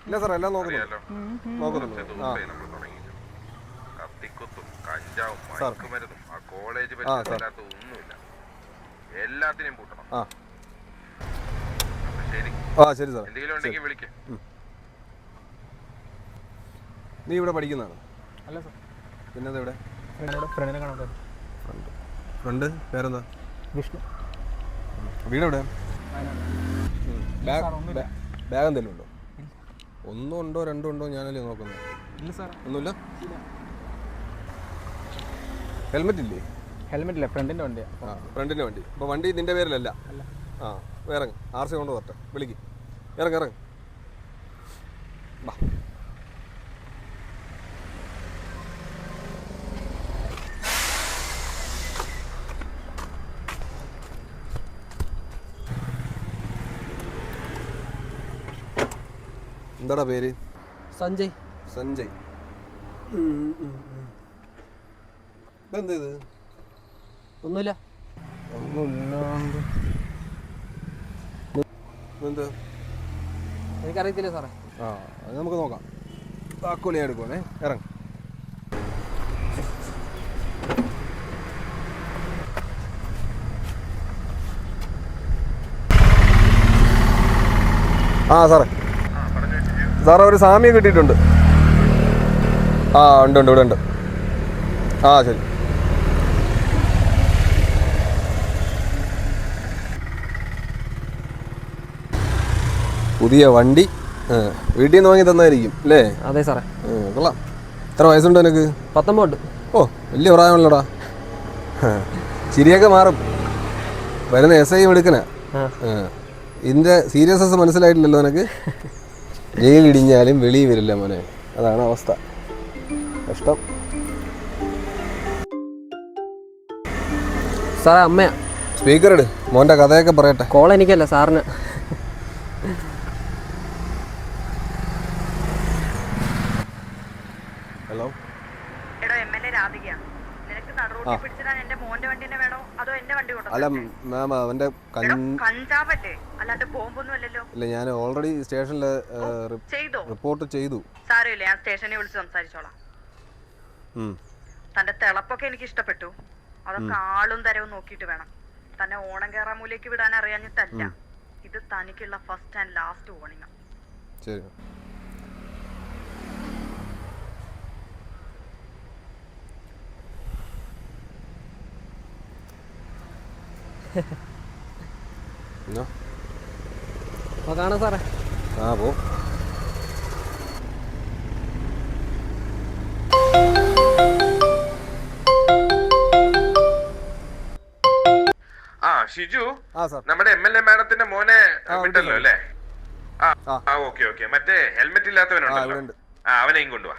ഇല്ല സാർ എല്ലാം നോക്കുന്നുണ്ട്. കത്തിക്കുത്തും കഞ്ചാവും മയക്കുമരുന്നും ആ കോളേജ് പരിസരത്ത് ഒന്നുമില്ല, എല്ലാത്തിനെയും പൂട്ടണം. ശരി സാർ, എന്തെങ്കിലും ഉണ്ടെങ്കിൽ വിളിക്കും. നീ ഇവിടെ പഠിക്കുന്നതാണ്? അല്ല സാർ. പിന്നെന്താ ഇവിടെ? ഫ്രണ്ടിനെ കാണാൻ. ഫ്രണ്ട് പേരെന്താ? വിഷ്ണു. വീടെവിടെ? ബാഗ് എന്തെങ്കിലും ഉണ്ടോ? ഒന്നും ഉണ്ടോ രണ്ടും ഉണ്ടോ ഞാനല്ലേ നോക്കുന്നത്. ഇല്ല സാർ. ഒന്നുമില്ല. ഹെൽമെറ്റ് ഇല്ലേ? ഹെൽമെറ്റ് ഇല്ല, ഫ്രണ്ടിൻ്റെ വണ്ടിയാണ്. ഫ്രണ്ടിൻ്റെ വണ്ടി. അപ്പോൾ വണ്ടി നിൻ്റെ പേരിലല്ല? ഇറങ്ങ്, RC കൊണ്ട് വരട്ടെ, വിളിക്ക്. ഇറങ്ങ്. ബാ. എന്താടാ പേര്? സഞ്ജയ്. എന്താ ഇത്? ഒന്നുമില്ല. എന്താ എനിക്കറിയത്തില്ല സാറേ. അത് നമുക്ക് നോക്കാം. താക്കോൽ ഞാൻ എടുക്കുവാണേ. ഇറങ്ങ്. സാറേ ഒരു സാമിയെ കിട്ടിയിട്ടുണ്ട്. ഉണ്ട് ഇവിടെ ഉണ്ട്. ശരി. പുതിയ വണ്ടി വീട്ടിൽ നിന്ന് വാങ്ങി തന്നായിരിക്കും അല്ലേ? അതെ സാറേ. കൊള്ളാം. എത്ര വയസ്സുണ്ട് എനിക്ക്? 19. ഓ, വലിയ പ്രായമുള്ളടാ. ചിരിയൊക്കെ മാറും. വരുന്ന SI എടുക്കണ. ഇതിൻ്റെ സീരിയസ്നെസ് മനസ്സിലായിട്ടില്ലല്ലോ നിനക്ക്? ജയിലിടിഞ്ഞാലും വെളിയിൽ വരില്ല മോനെ, അതാണ് അവസ്ഥ. കഷ്ടം. സാറേ അമ്മയാ. സ്പീക്കർ ഇട്, മോൻ്റെ കഥയൊക്കെ പറയട്ടെ. കോൾ എനിക്കല്ല, സാറിന്. ഹലോ. അല്ല മാം, അവൻ്റെ ഇല്ല, ഞാൻ ഓൾറെഡി സ്റ്റേഷനിൽ റിപ്പോർട്ട് ചെയ്തു. സാരമില്ല, ഞാൻ സ്റ്റേഷനിൽ വിളിച്ച് സംസാരിച്ചോളാം. തന്റെ തിളപ്പൊക്കെ എനിക്ക് ഇഷ്ടപ്പെട്ടു. അതൊക്കെ ആളും തരവും നോക്കിയിട്ട് വേണം. തന്നെ ഓണം കേറാൻ മൂലേക്ക് വിടാൻ അറിയാഞ്ഞിട്ടല്ല. ഇത് തനിക്കുള്ള ഫസ്റ്റ് ആൻഡ് ലാസ്റ്റ് വാർണിംഗ്. ശരി. കാണാം സാറേ. പോ. ഷിജു, നമ്മുടെ MLA മാഡത്തിന്റെ മോനെ വിട്ടല്ലോ അല്ലേ? ഓക്കെ. മറ്റേ ഹെൽമെറ്റ് ഇല്ലാത്തവനുണ്ടല്ലോ, അവനെയും കൊണ്ടുവാ.